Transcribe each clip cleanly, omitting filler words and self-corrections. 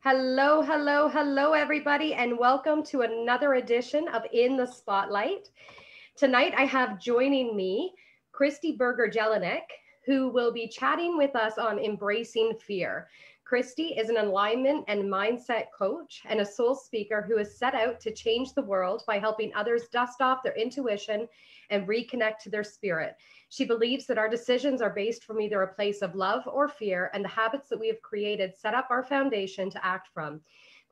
Hello, hello, hello, everybody, and welcome to another edition of In the Spotlight. Tonight, I have joining me Kristy Berger Jelinek, who will be chatting with us on embracing fear. Kristy is an alignment and mindset coach and a soul speaker who has set out to change the world by helping others dust off their intuition and reconnect to their spirit. She believes that our decisions are based from either a place of love or fear, and the habits that we have created set up our foundation to act from.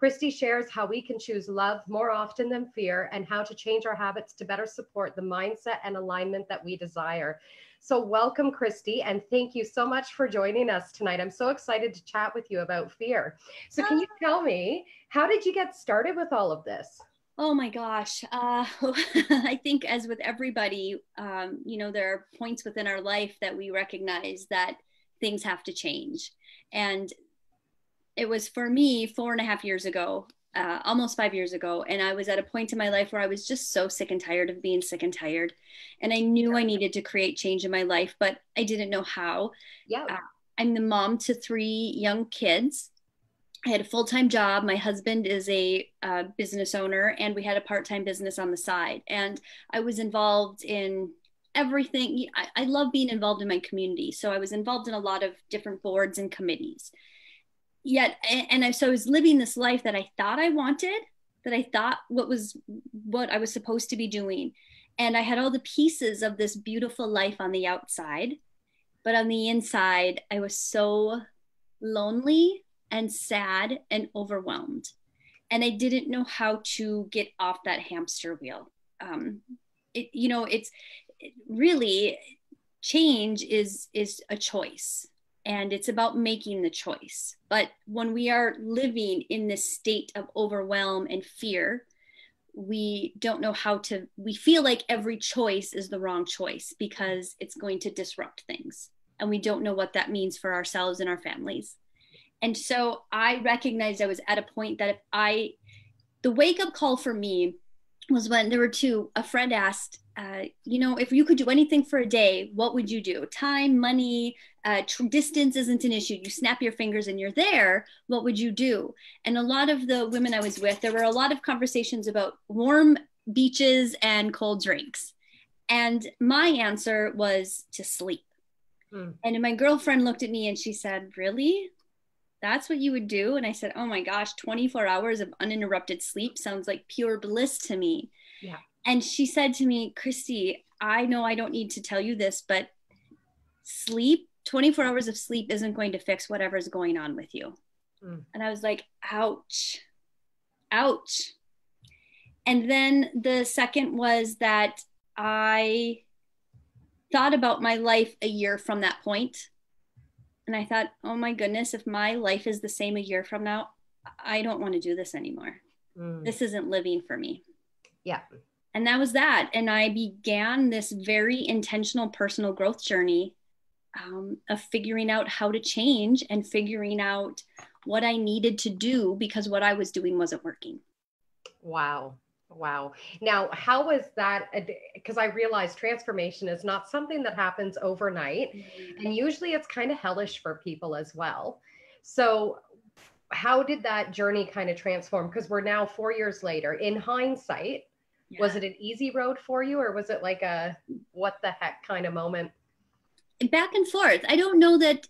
Kristy shares how we can choose love more often than fear and how to change our habits to better support the mindset and alignment that we desire. So welcome, Kristy, and thank you so much for joining us tonight. I'm so excited to chat with you about fear. So can you tell me, how did you get started with all of this? Oh my gosh. I think as with everybody, there are points within our life that we recognize that things have to change. And it was for me 4.5 years ago, almost 5 years ago. And I was at a point in my life where I was just so sick and tired of being sick and tired. And I knew I needed to create change in my life, but I didn't know how. Yeah. I'm the mom to 3 young kids. I had a full-time job. My husband is a business owner, and we had a part-time business on the side. And I was involved in everything. I love being involved in my community. So I was involved in a lot of different boards and committees. So I was living this life that I thought I wanted, that I thought what I was supposed to be doing. And I had all the pieces of this beautiful life on the outside. But on the inside, I was so lonely and sad and overwhelmed. And I didn't know how to get off that hamster wheel. It's really, change is a choice, and it's about making the choice. But when we are living in this state of overwhelm and fear, we don't know we feel like every choice is the wrong choice because it's going to disrupt things. And we don't know what that means for ourselves and our families. And so I recognized I was at a point that the wake up call for me was when there were 2. A friend asked, if you could do anything for a day, what would you do? Time, money, distance isn't an issue. You snap your fingers and you're there. What would you do? And a lot of the women I was with, there were a lot of conversations about warm beaches and cold drinks. And my answer was to sleep. And my girlfriend looked at me and she said, "Really? That's what you would do?" And I said, "Oh my gosh, 24 hours of uninterrupted sleep sounds like pure bliss to me." Yeah. And she said to me, "Kristy, I know I don't need to tell you this, but 24 hours of sleep isn't going to fix whatever's going on with you." And I was like, ouch, ouch. And then the second was that I thought about my life a year from that point. And I thought, oh my goodness, if my life is the same a year from now, I don't want to do this anymore. This isn't living for me. Yeah. And that was that. And I began this very intentional personal growth journey of figuring out how to change and figuring out what I needed to do because what I was doing wasn't working. Wow. Wow. Now, how was that? Because I realized transformation is not something that happens overnight. And usually it's kind of hellish for people as well. So how did that journey kind of transform? Because we're now 4 years later. In hindsight, was it an easy road for you, or was it like a what the heck kind of moment? Back and forth. I don't know that,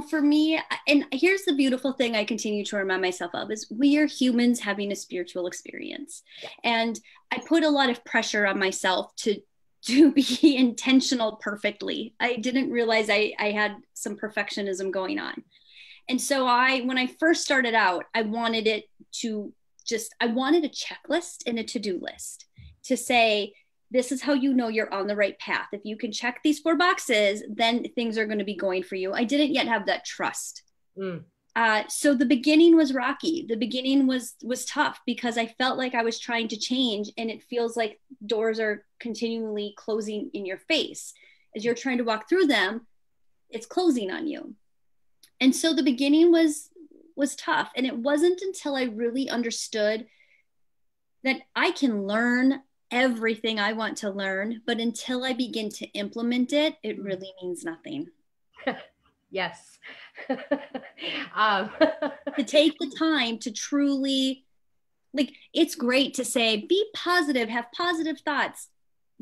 for me, and here's the beautiful thing I continue to remind myself of is we are humans having a spiritual experience. And I put a lot of pressure on myself to be intentional perfectly. I didn't realize I had some perfectionism going on. And so when I first started out, I wanted a checklist and a to-do list to say, this is how you know you're on the right path. If you can check these 4 boxes, then things are going to be going for you. I didn't yet have that trust. So the beginning was rocky. The beginning was tough because I felt like I was trying to change, and it feels like doors are continually closing in your face. As you're trying to walk through them, it's closing on you. And so the beginning was tough. And it wasn't until I really understood that I can learn everything I want to learn, but until I begin to implement it, it really means nothing. Yes. um, To take the time to truly, like, it's great to say, be positive, have positive thoughts,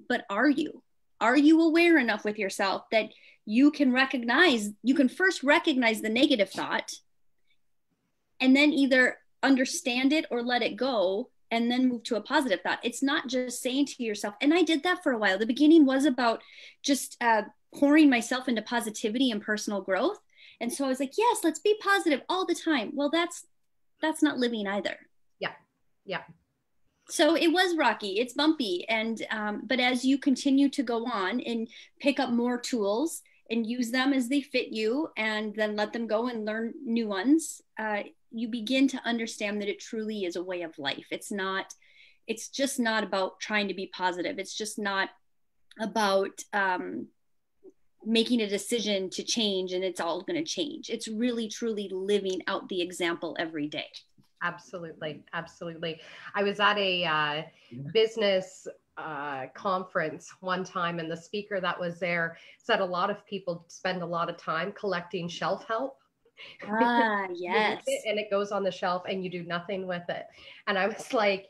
but are you? Are you aware enough with yourself that you can first recognize the negative thought and then either understand it or let it go and then move to a positive thought. It's not just saying to yourself, and I did that for a while. The beginning was about just pouring myself into positivity and personal growth. And so I was like, yes, let's be positive all the time. Well, that's not living either. Yeah. Yeah. So it was rocky, it's bumpy. And, but as you continue to go on and pick up more tools and use them as they fit you and then let them go and learn new ones, you begin to understand that it truly is a way of life. It's just not about trying to be positive. It's just not about making a decision to change and it's all going to change. It's really, truly living out the example every day. Absolutely. Absolutely. I was at a business conference one time, and the speaker that was there said a lot of people spend a lot of time collecting shelf help. Yes. And it goes on the shelf and you do nothing with it. And I was like,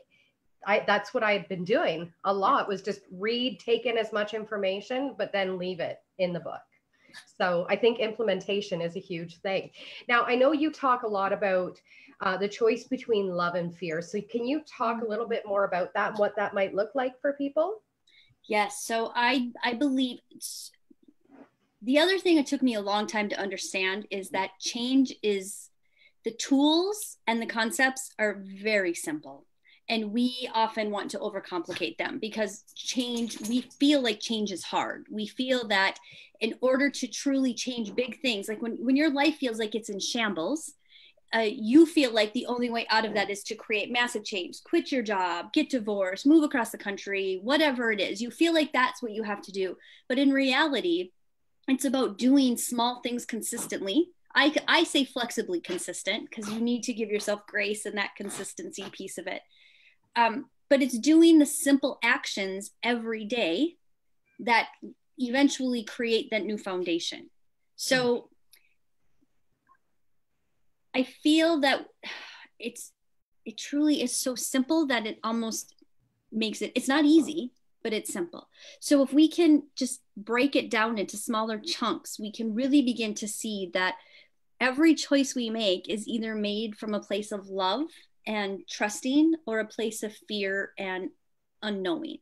that's what I had been doing a lot, was just read, take in as much information, but then leave it in the book. So I think implementation is a huge thing. Now, I know you talk a lot about the choice between love and fear. So can you talk a little bit more about that and what that might look like for people? Yes. So I believe the other thing it took me a long time to understand is that change is, the tools and the concepts are very simple. And we often want to overcomplicate them because we feel like change is hard. We feel that in order to truly change big things, like when your life feels like it's in shambles, you feel like the only way out of that is to create massive change, quit your job, get divorced, move across the country, whatever it is. You feel like that's what you have to do. But in reality, it's about doing small things consistently. I say flexibly consistent because you need to give yourself grace in that consistency piece of it. But it's doing the simple actions every day that eventually create that new foundation. So I feel that it truly is so simple that it almost makes it's not easy, but it's simple. So if we can just break it down into smaller chunks, we can really begin to see that every choice we make is either made from a place of love and trusting or a place of fear and unknowing.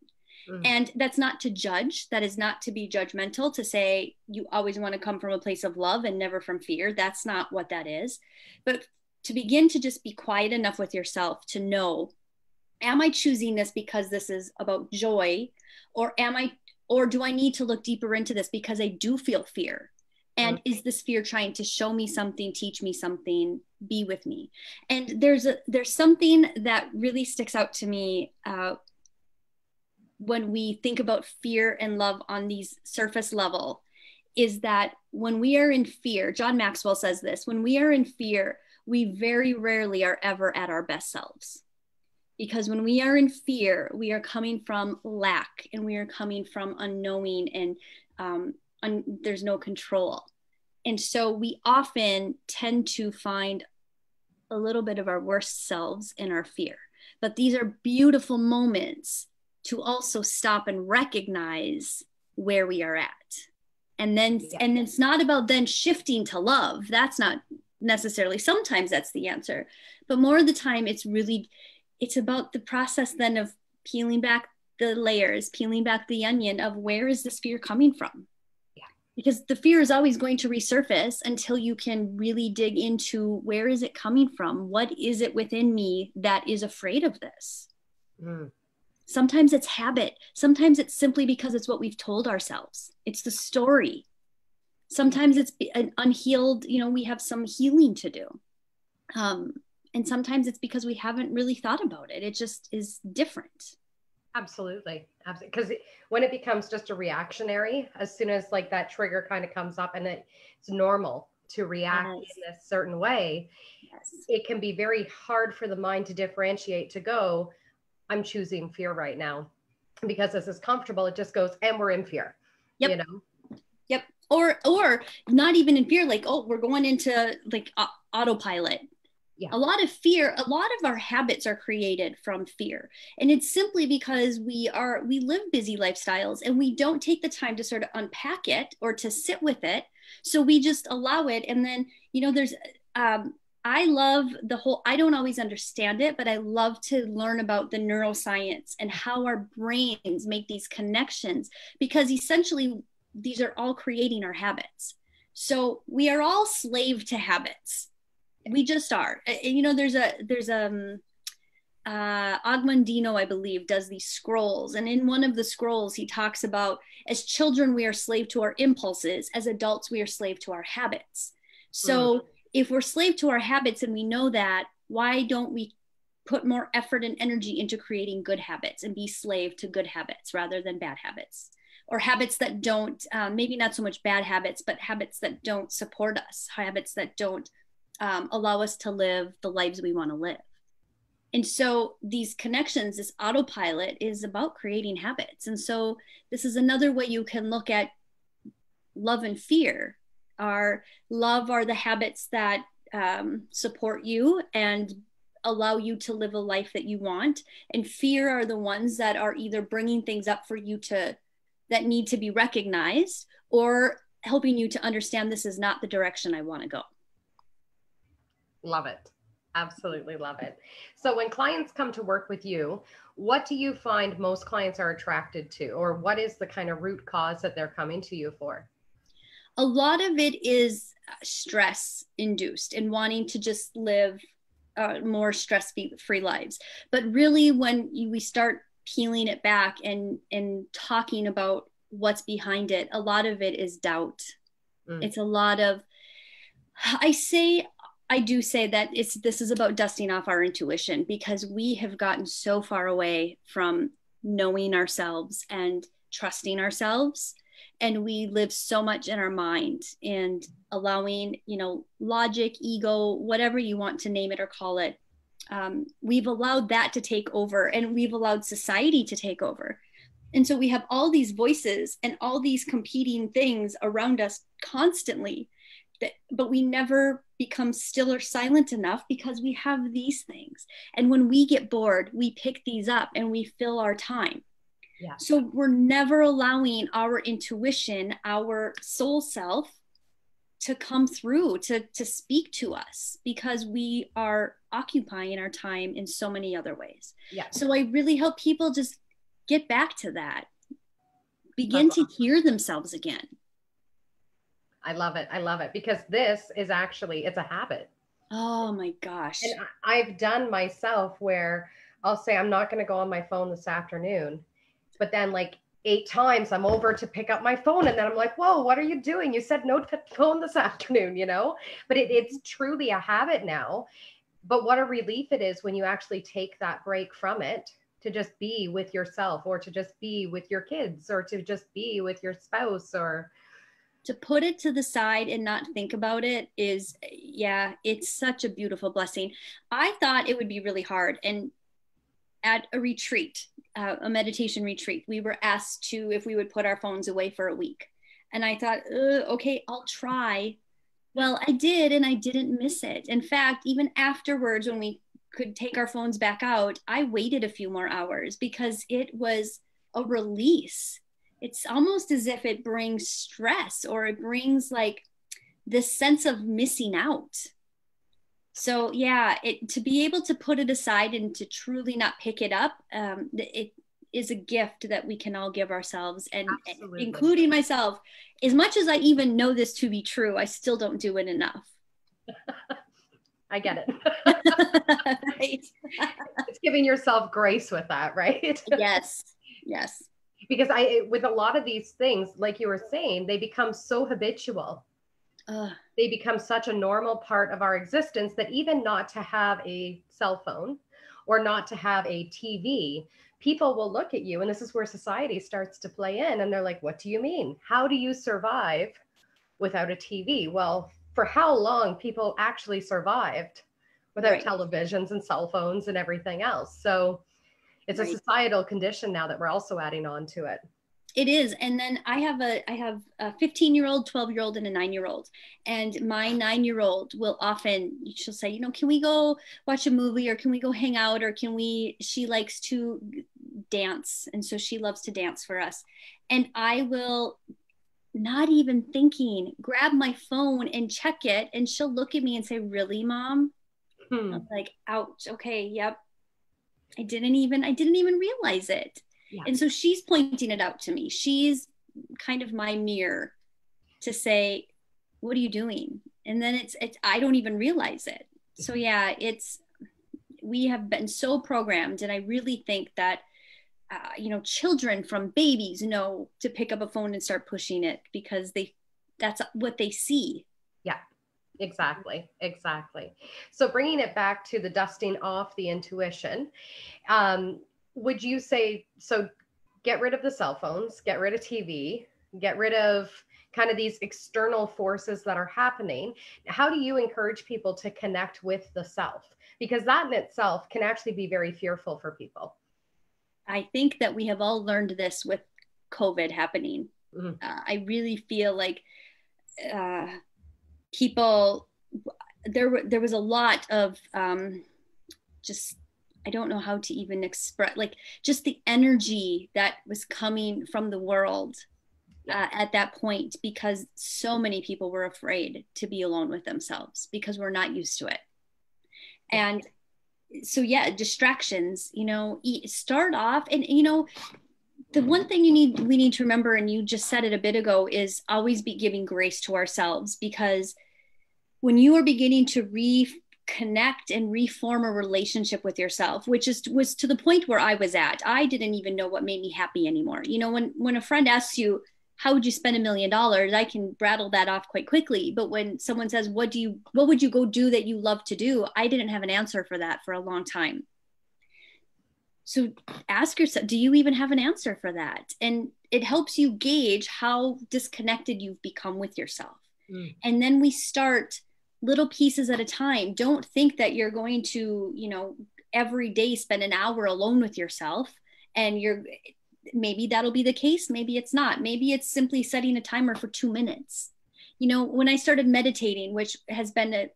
And that's not to judge. That is not to be judgmental, to say you always want to come from a place of love and never from fear. That's not what that is. But to begin to just be quiet enough with yourself to know, am I choosing this because this is about joy, or do I need to look deeper into this because I do feel fear? And is this fear trying to show me something, teach me something, be with me? And there's something that really sticks out to me when we think about fear and love on these surface level, is that when we are in fear, John Maxwell says this, when we are in fear, we very rarely are ever at our best selves. Because when we are in fear, we are coming from lack and we are coming from unknowing and there's no control. And so we often tend to find a little bit of our worst selves in our fear. But these are beautiful moments to also stop and recognize where we are at. And then it's not about then shifting to love. That's not necessarily, sometimes that's the answer, but more of the time it's about the process then of peeling back the layers, peeling back the onion of where is this fear coming from? Yeah. Because the fear is always going to resurface until you can really dig into where is it coming from? What is it within me that is afraid of this? Sometimes it's habit. Sometimes it's simply because it's what we've told ourselves. It's the story. Sometimes it's an unhealed, we have some healing to do. And sometimes it's because we haven't really thought about it. It just is different. Absolutely. Absolutely. Because when it becomes just a reactionary, as soon as like that trigger kind of comes up and it's normal to react in a certain way, it can be very hard for the mind to differentiate, to go, I'm choosing fear right now because this is comfortable. It just goes, and we're in fear. Yep. Yep. or not even in fear, like, oh, we're going into like autopilot. Yeah. A lot of fear, a lot of our habits are created from fear. And it's simply because we live busy lifestyles and we don't take the time to sort of unpack it or to sit with it. So we just allow it. And then, there's, I love I don't always understand it, but I love to learn about the neuroscience and how our brains make these connections, because essentially these are all creating our habits. So we are all slave to habits. We just are. And, there's Agmandino, I believe, does these scrolls. And in one of the scrolls, he talks about, as children, we are slave to our impulses. As adults, we are slave to our habits. So if we're slave to our habits and we know that, why don't we put more effort and energy into creating good habits and be slave to good habits rather than bad habits? Or habits that don't, maybe not so much bad habits, but habits that don't support us, habits that don't allow us to live the lives we want to live. And so these connections, this autopilot, is about creating habits. And so this is another way you can look at love and fear. Love are the habits that support you and allow you to live a life that you want. And fear are the ones that are either bringing things up for you that need to be recognized, or helping you to understand this is not the direction I want to go. Love it. Absolutely love it. So when clients come to work with you, what do you find most clients are attracted to, or what is the kind of root cause that they're coming to you for? A lot of it is stress induced and wanting to just live more stress-free lives. But really, when we start peeling it back and talking about what's behind it, a lot of it is doubt. It's a lot of, I do say that this is about dusting off our intuition, because we have gotten so far away from knowing ourselves and trusting ourselves. And we live so much in our mind and allowing, logic, ego, whatever you want to name it or call it. We've allowed that to take over, and we've allowed society to take over. And so we have all these voices and all these competing things around us constantly, but we never become still or silent enough, because we have these things. And when we get bored, we pick these up and we fill our time. Yeah. So we're never allowing our intuition, our soul self, to come through, to speak to us, because we are occupying our time in so many other ways. Yeah. So I really help people just get back to that, begin to hear themselves again. I love it. I love it, because this is actually, it's a habit. Oh my gosh. And I've done myself where I'll say, I'm not going to go on my phone this afternoon, but then like 8 times I'm over to pick up my phone. And then I'm like, whoa, what are you doing? You said no to the phone this afternoon, but it's truly a habit now. But what a relief it is when you actually take that break from it to just be with yourself, or to just be with your kids, or to just be with your spouse, or to put it to the side and not think about it is, it's such a beautiful blessing. I thought it would be really hard. And at a retreat, a meditation retreat, we were asked if we would put our phones away for a week. And I thought, okay, I'll try. Well, I did, and I didn't miss it. In fact, even afterwards, when we could take our phones back out, I waited a few more hours, because it was a release. It's almost as if it brings stress, or it brings like this sense of missing out. So to be able to put it aside and to truly not pick it up, it is a gift that we can all give ourselves, and absolutely, including myself. As much as I even know this to be true, I still don't do it enough. I get it. Right. It's giving yourself grace with that, right? Yes. Because with a lot of these things, like you were saying, they become so habitual. They become such a normal part of our existence that even not to have a cell phone or not to have a TV, people will look at you, and this is where society starts to play in, and they're like, what do you mean? How do you survive without a TV? Well, for how long people actually survived without televisions and cell phones and everything else. So it's a societal condition now that we're also adding on to it. It is. And then I have a 15-year-old, 12-year-old, and a 9-year-old. And my 9-year-old will often, she'll say, can we go watch a movie, or can we go hang out, or she likes to dance. And so she loves to dance for us. And I will, not even thinking, grab my phone and check it. And she'll look at me and say, "Really, Mom?" I'm like, ouch. Okay. Yep. I didn't even realize it. Yeah. And so she's pointing it out to me. She's kind of my mirror to say, "What are you doing?" And then it's I don't even realize it. So yeah, we have been so programmed. And I really think that, children from babies know to pick up a phone and start pushing it because that's what they see. Yeah, exactly. So bringing it back to the dusting off the intuition, would you say, so get rid of the cell phones, get rid of TV, get rid of kind of these external forces that are happening. How do you encourage people to connect with the self? Because that in itself can actually be very fearful for people. I think that we have all learned this with COVID happening. Mm-hmm. I really feel like people, there was a lot of just, I don't know how to even express, like just the energy that was coming from the world at that point, because so many people were afraid to be alone with themselves because we're not used to it. And so yeah, distractions, start off, and the one thing we need to remember, and you just said it a bit ago, is always be giving grace to ourselves, because when you are beginning to reconnect and reform a relationship with yourself, which was to the point where I was at, I didn't even know what made me happy anymore. When a friend asks you, "How would you spend $1 million?" I can rattle that off quite quickly. But when someone says, what would you go do that you love to do? I didn't have an answer for that for a long time. So ask yourself, do you even have an answer for that? And it helps you gauge how disconnected you've become with yourself. And then we start little pieces at a time. Don't think that you're going to, every day spend an hour alone with yourself, and maybe that'll be the case. Maybe it's not. Maybe it's simply setting a timer for 2 minutes. When I started meditating, which has been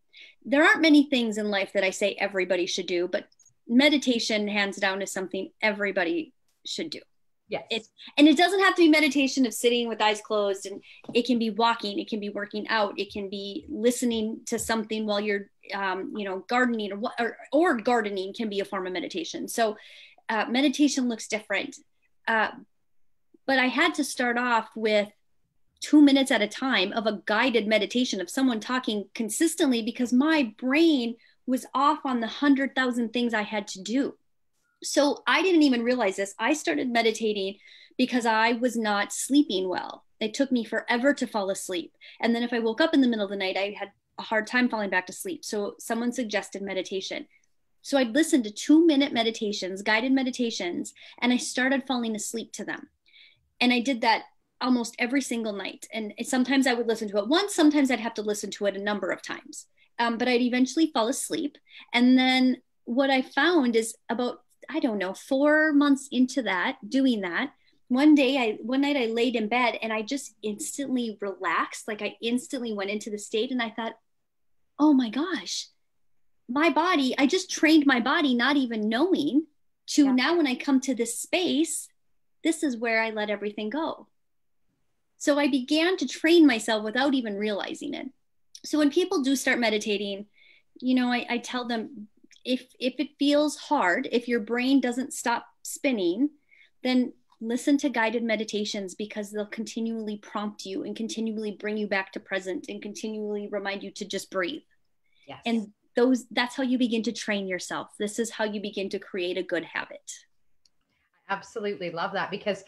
there aren't many things in life that I say everybody should do, but meditation, hands down, is something everybody should do. Yes. And it doesn't have to be meditation of sitting with eyes closed, and it can be walking, it can be working out, it can be listening to something while you're, gardening, or gardening can be a form of meditation. So meditation looks different. But I had to start off with 2 minutes at a time of a guided meditation of someone talking consistently, because my brain was off on the 100,000 things I had to do. So I didn't even realize this. I started meditating because I was not sleeping well. It took me forever to fall asleep. And then if I woke up in the middle of the night, I had a hard time falling back to sleep. So someone suggested meditation. So I'd listen to 2-minute meditations, guided meditations, and I started falling asleep to them. And I did that almost every single night. And sometimes I would listen to it once, sometimes I'd have to listen to it a number of times. But I'd eventually fall asleep. And then what I found is about, 4 months into doing that, one night I laid in bed and I just instantly relaxed. Like I instantly went into the state, and I thought, oh my gosh, my body, I just trained my body, not even knowing, to now when I come to this space, this is where I let everything go. So I began to train myself without even realizing it. So when people do start meditating, I tell them, if it feels hard, if your brain doesn't stop spinning, then listen to guided meditations, because they'll continually prompt you and continually bring you back to present and continually remind you to just breathe. Yes. And that's how you begin to train yourself. This is how you begin to create a good habit. I absolutely love that, because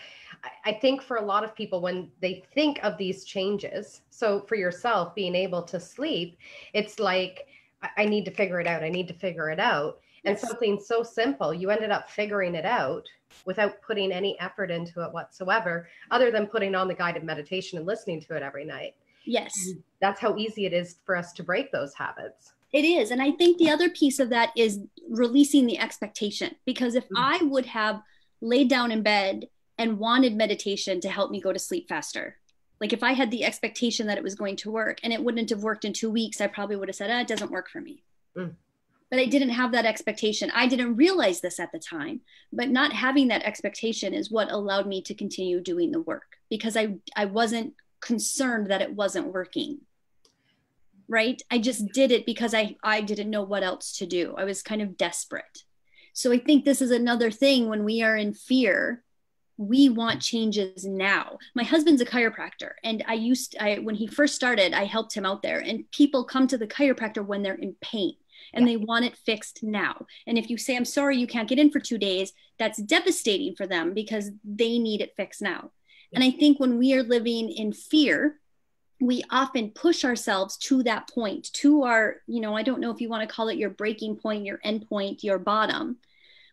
I think for a lot of people, when they think of these changes, so for yourself being able to sleep, it's like, I need to figure it out. I need to figure it out. And something so simple, you ended up figuring it out without putting any effort into it whatsoever, other than putting on the guided meditation and listening to it every night. Yes. And that's how easy it is for us to break those habits. It is. And I think the other piece of that is releasing the expectation, because if I would have laid down in bed and wanted meditation to help me go to sleep faster. Like if I had the expectation that it was going to work and it wouldn't have worked in 2 weeks, I probably would have said, it doesn't work for me. Mm. But I didn't have that expectation. I didn't realize this at the time, but not having that expectation is what allowed me to continue doing the work, because I wasn't concerned that it wasn't working. Right? I just did it because I didn't know what else to do. I was kind of desperate. So I think this is another thing. When we are in fear, we want changes now. My husband's a chiropractor, and when he first started, I helped him out there, and people come to the chiropractor when they're in pain and they want it fixed now. And if you say, I'm sorry, you can't get in for 2 days, that's devastating for them because they need it fixed now. And I think when we are living in fear, we often push ourselves to that point, to our, I don't know if you want to call it your breaking point, your end point, your bottom.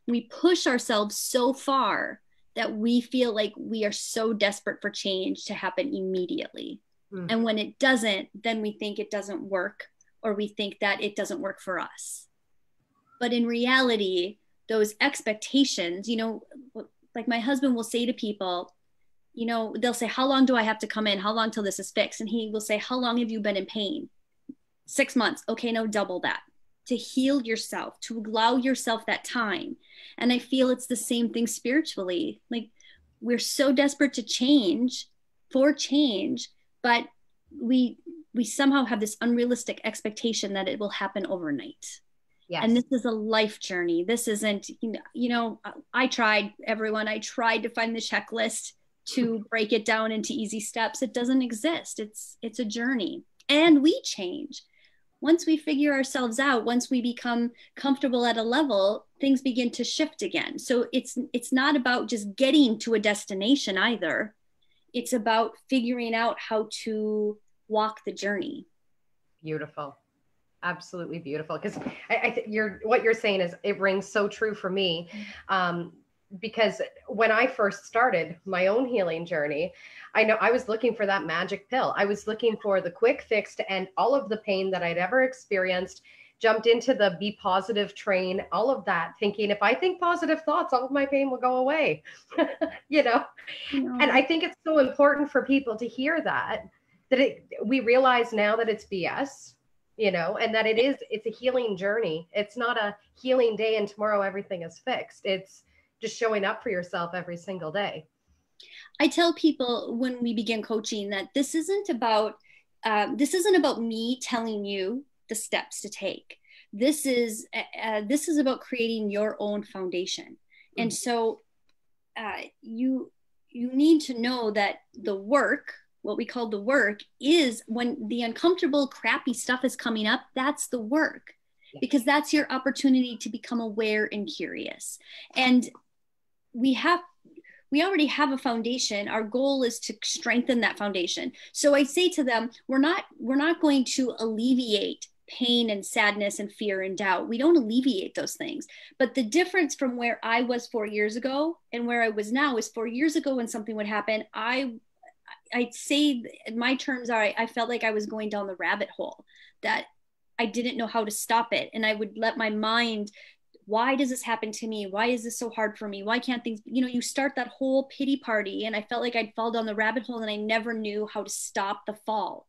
We push ourselves so far that we feel like we are so desperate for change to happen immediately. Mm. And when it doesn't, then we think it doesn't work, or we think that it doesn't work for us. But in reality, those expectations, like my husband will say to people, they'll say, how long do I have to come in? How long till this is fixed? And he will say, how long have you been in pain? 6 months. Okay, no, double that. To heal yourself, to allow yourself that time. And I feel it's the same thing spiritually. Like we're so desperate to change, but we somehow have this unrealistic expectation that it will happen overnight. Yes. And this is a life journey. This isn't, I tried to find the checklist to break it down into easy steps. It doesn't exist. It's a journey, and we change. Once we figure ourselves out, once we become comfortable at a level, things begin to shift again. So it's not about just getting to a destination either. It's about figuring out how to walk the journey. Beautiful. Absolutely beautiful. Because what you're saying is, it rings so true for me. Because when I first started my own healing journey, I know I was looking for that magic pill. I was looking for the quick fix to end all of the pain that I'd ever experienced, jumped into the be positive train, all of that, thinking if I think positive thoughts, all of my pain will go away, And I think it's so important for people to hear that we realize now that it's BS, and that it's a healing journey. It's not a healing day and tomorrow everything is fixed. It's just showing up for yourself every single day. I tell people when we begin coaching that this isn't about me telling you the steps to take. This is about creating your own foundation. Mm-hmm. And so you need to know that the work, what we call the work, is when the uncomfortable, crappy stuff is coming up, that's the work. Because that's your opportunity to become aware and curious. And we already have a foundation. Our goal is to strengthen that foundation. So I say to them, we're not going to alleviate pain and sadness and fear and doubt. We don't alleviate those things. But the difference from where I was 4 years ago and where I was now is 4 years ago when something would happen, I'd say my terms are, I felt like I was going down the rabbit hole, that I didn't know how to stop it. And I would let my mind, why does this happen to me? Why is this so hard for me? Why can't things, you start that whole pity party. And I felt like I'd fall down the rabbit hole and I never knew how to stop the fall.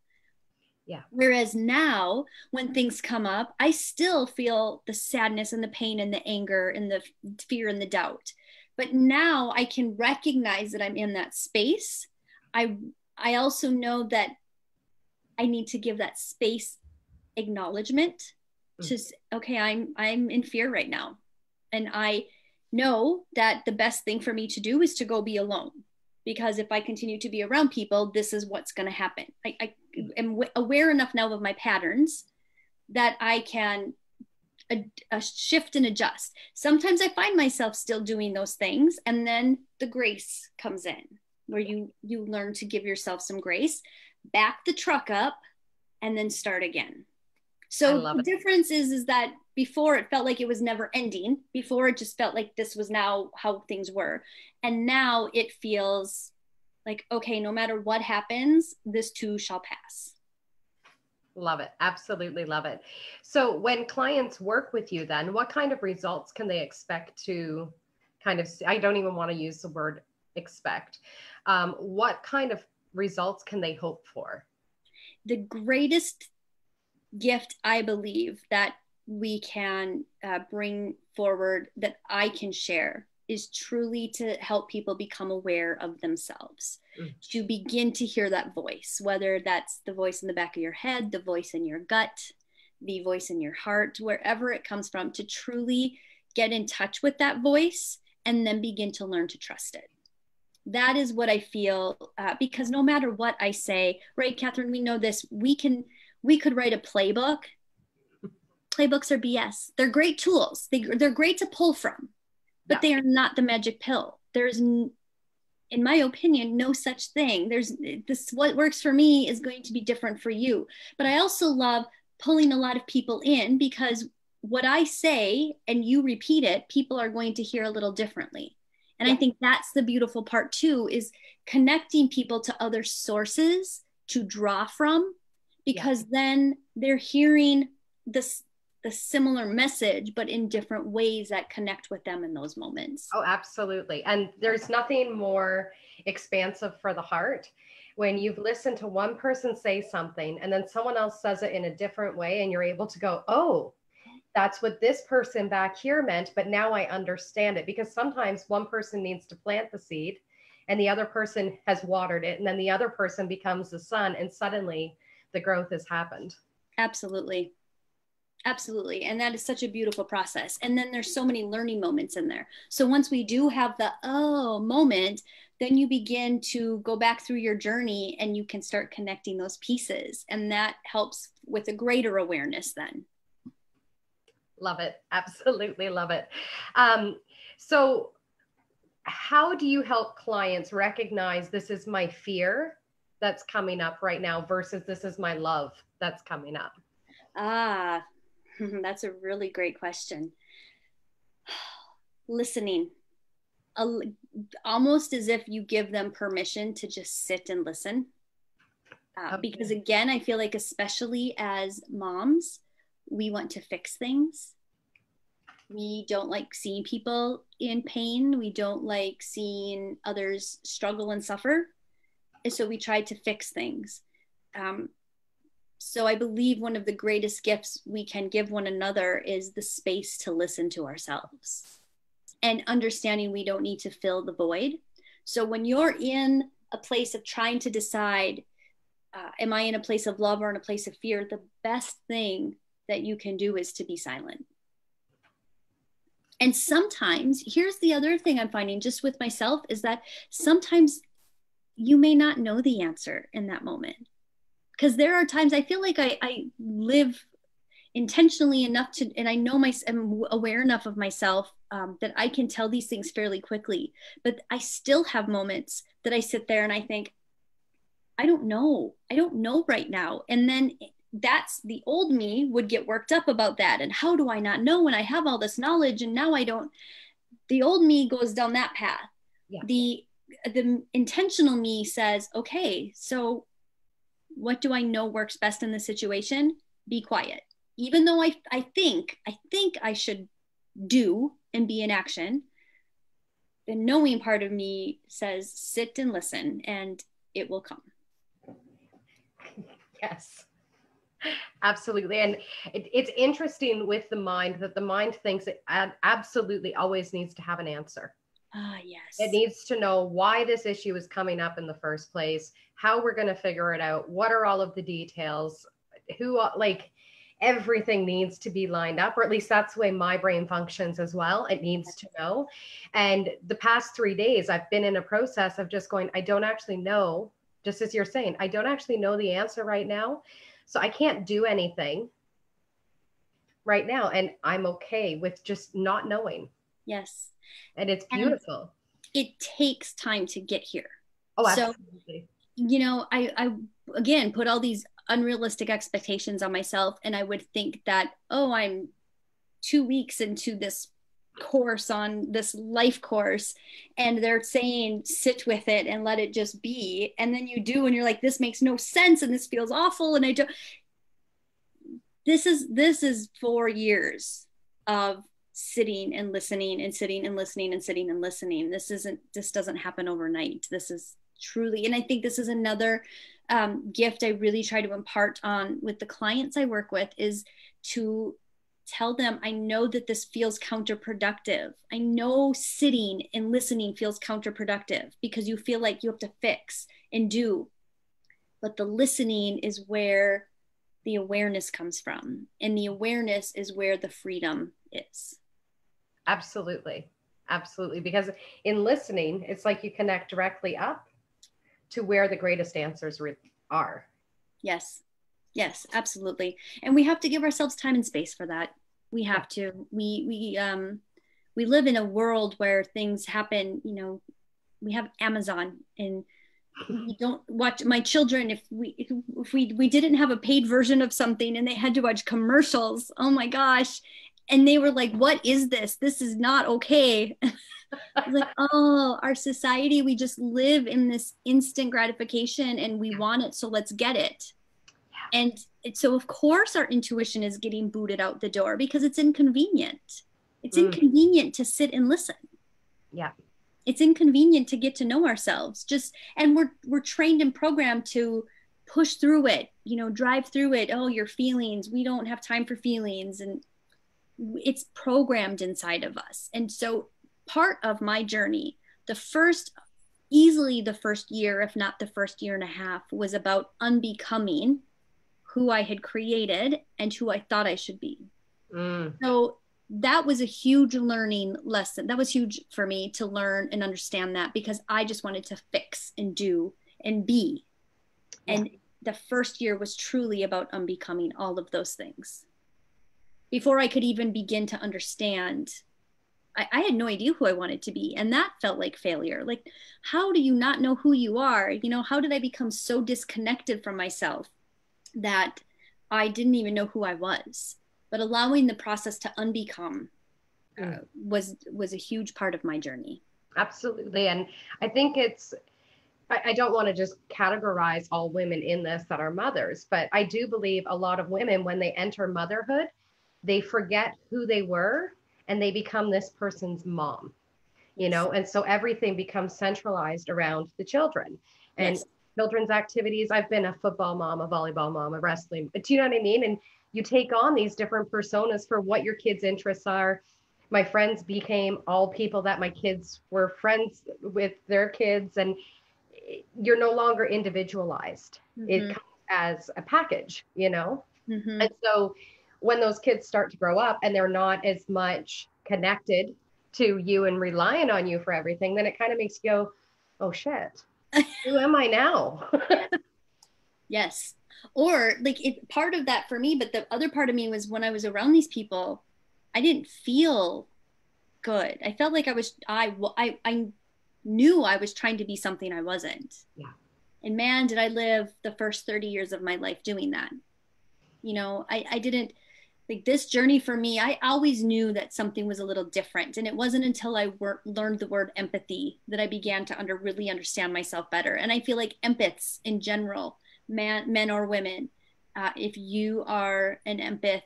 Yeah. Whereas now when things come up, I still feel the sadness and the pain and the anger and the fear and the doubt. But now I can recognize that I'm in that space. I also know that I need to give that space acknowledgement to, okay, I'm in fear right now. And I know that the best thing for me to do is to go be alone, because if I continue to be around people, this is what's going to happen. I am aware enough now of my patterns that I can shift and adjust. Sometimes I find myself still doing those things, and then the grace comes in, where you learn to give yourself some grace, back the truck up, and then start again. So the difference is that before it felt like it was never ending. Before it just felt like this was now how things were. And now it feels like, okay, no matter what happens, this too shall pass. Love it. Absolutely love it. So when clients work with you, then what kind of results can they expect to kind of, I don't even want to use the word expect, what kind of results can they hope for? The greatest gift, I believe, that we can bring forward, that I can share, is truly to help people become aware of themselves, to begin to hear that voice, whether that's the voice in the back of your head, the voice in your gut, the voice in your heart, wherever it comes from, to truly get in touch with that voice and then begin to learn to trust it. That is what I feel, because no matter what I say, right, Catherine, we know this, we could write a playbook. Playbooks are BS. They're great tools. They're great to pull from, but they are not the magic pill. There's, in my opinion, no such thing. What works for me is going to be different for you. But I also love pulling a lot of people in, because what I say and you repeat it, people are going to hear a little differently. And I think that's the beautiful part too, is connecting people to other sources to draw from, because then they're hearing the similar message, but in different ways that connect with them in those moments. Oh, absolutely. And there's nothing more expansive for the heart when you've listened to one person say something and then someone else says it in a different way, and you're able to go, oh, that's what this person back here meant, but now I understand it. Because sometimes one person needs to plant the seed and the other person has watered it, and then the other person becomes the sun, and suddenly the growth has happened. Absolutely. Absolutely. And that is such a beautiful process. And then there's so many learning moments in there. So once we do have the oh moment, then you begin to go back through your journey and you can start connecting those pieces. And that helps with a greater awareness then. Love it. Absolutely love it. So how do you help clients recognize this is my fear that's coming up right now versus this is my love that's coming up? That's a really great question. Listening, almost as if you give them permission to just sit and listen. Because again, I feel like especially as moms, we want to fix things. We don't like seeing people in pain. We don't like seeing others struggle and suffer. And so we try to fix things. So I believe one of the greatest gifts we can give one another is the space to listen to ourselves and understanding we don't need to fill the void. So when you're in a place of trying to decide, am I in a place of love or in a place of fear? The best thing that you can do is to be silent. And sometimes, here's the other thing I'm finding just with myself, is that sometimes you may not know the answer in that moment. Because there are times I feel like I live intentionally enough to, and I know I'm aware enough of myself that I can tell these things fairly quickly. But I still have moments that I sit there and I think, I don't know right now. And then that's the old me would get worked up about that. And how do I not know when I have all this knowledge? And now I don't. The old me goes down that path. Yeah. The intentional me says, okay, so what do I know works best in this situation? Be quiet. Even though I think I should do and be in action, the knowing part of me says, sit and listen, and it will come. Yes, absolutely. And it's interesting with the mind that the mind thinks it absolutely always needs to have an answer. Yes. It needs to know why this issue is coming up in the first place, how we're going to figure it out, what are all of the details, everything needs to be lined up, or at least that's the way my brain functions as well. It needs to know. And the past 3 days, I've been in a process of just going, I don't actually know, just as you're saying, I don't actually know the answer right now. So I can't do anything right now. And I'm okay with just not knowing. Yes. And it's beautiful. And it takes time to get here. Oh, absolutely. So, I again put all these unrealistic expectations on myself, and I would think that, oh, I'm 2 weeks into this course, on this life course, and they're saying sit with it and let it just be, and then you do, and you're like, this makes no sense and this feels awful, and this is 4 years of sitting and listening and sitting and listening and sitting and listening. This doesn't happen overnight. This is truly, and I think this is another gift I really try to impart on with the clients I work with, is to tell them, I know that this feels counterproductive. I know sitting and listening feels counterproductive because you feel like you have to fix and do, but the listening is where the awareness comes from, and the awareness is where the freedom is. Absolutely. Absolutely. Because in listening, it's like you connect directly up to where the greatest answers are. Yes. Yes, absolutely. And we have to give ourselves time and space for that. We have to. We live in a world where things happen, you know, we have Amazon, and we don't watch. My children, if we didn't have a paid version of something and they had to watch commercials, oh my gosh. And they were like, what is this? This is not okay. Like, oh, our society, we just live in this instant gratification and we want it, so let's get it. And so of course our intuition is getting booted out the door because it's inconvenient. It's inconvenient to sit and listen. Yeah. It's inconvenient to get to know ourselves. And we're trained and programmed to push through it, you know, drive through it. Oh, your feelings, we don't have time for feelings. And it's programmed inside of us. And so part of my journey, easily the first year, if not the first year and a half, was about unbecoming who I had created and who I thought I should be. So that was a huge learning lesson. That was huge for me to learn and understand that, because I just wanted to fix and do and be. And the first year was truly about unbecoming all of those things. Before I could even begin to understand, I had no idea who I wanted to be. And that felt like failure. Like, how do you not know who you are? You know, how did I become so disconnected from myself that I didn't even know who I was? But allowing the process to unbecome was a huge part of my journey. Absolutely. And I think I don't want to just categorize all women in this that are mothers, but I do believe a lot of women, when they enter motherhood, they forget who they were and they become this person's mom, you know? And so everything becomes centralized around the children and children's activities. I've been a football mom, a volleyball mom, a wrestling, do you know what I mean? And you take on these different personas for what your kids' interests are. My friends became all people that my kids were friends with their kids, and you're no longer individualized. It comes as a package, you know? And so when those kids start to grow up and they're not as much connected to you and relying on you for everything, then it kind of makes you go, oh shit, who am I now? Yes. Or like part of that for me, but the other part of me was when I was around these people, I didn't feel good. I felt like I knew I was trying to be something I wasn't. Yeah. And man, did I live the first 30 years of my life doing that. You know, I didn't, like, this journey for me, I always knew that something was a little different. And it wasn't until I learned the word empathy that I began to really understand myself better. And I feel like empaths in general, men or women, if you are an empath,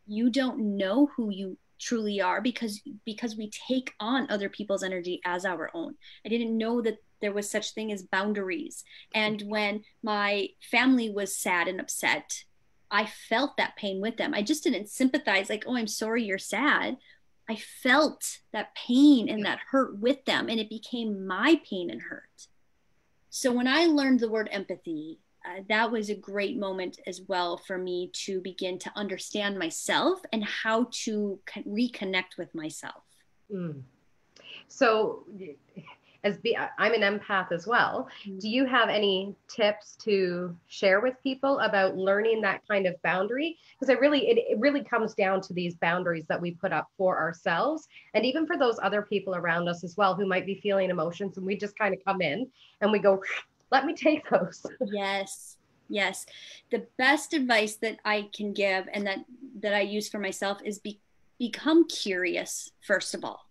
you don't know who you truly are because we take on other people's energy as our own. I didn't know that there was such thing as boundaries. And when my family was sad and upset, I felt that pain with them. I just didn't sympathize, like, oh, I'm sorry you're sad. I felt that pain and that hurt with them, and it became my pain and hurt. So when I learned the word empathy, that was a great moment as well for me to begin to understand myself and how to reconnect with myself. So I'm an empath as well. Do you have any tips to share with people about learning that kind of boundary? Because it really comes down to these boundaries that we put up for ourselves, and even for those other people around us as well who might be feeling emotions, and we just kind of come in and we go, let me take those. Yes. The best advice that I can give and that I use for myself is become curious, first of all.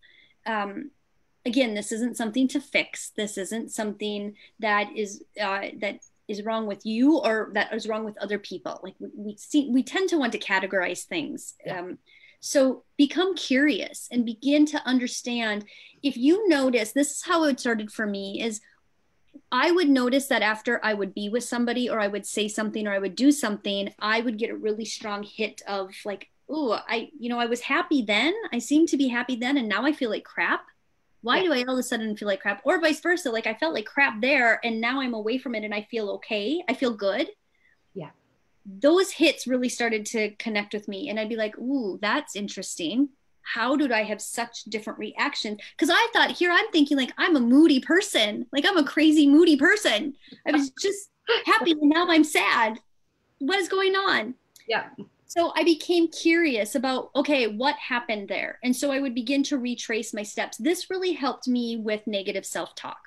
Again, this isn't something to fix. This isn't something that is wrong with you or that is wrong with other people. Like we tend to want to categorize things. So become curious and begin to understand. If you notice, this is how it started for me, is I would notice that after I would be with somebody or I would say something or I would do something, I would get a really strong hit of like, oh, I was happy then. I seemed to be happy then. And now I feel like crap. Why Yeah. do I all of a sudden feel like crap? Or vice versa. Like I felt like crap there and now I'm away from it and I feel okay. I feel good. Yeah. Those hits really started to connect with me. And I'd be like, ooh, that's interesting. How did I have such different reactions? Because I thought here I'm thinking like I'm a moody person, like I'm a crazy moody person. I was just happy and now I'm sad. What is going on? Yeah. So I became curious about, okay, what happened there? And so I would begin to retrace my steps. This really helped me with negative self-talk.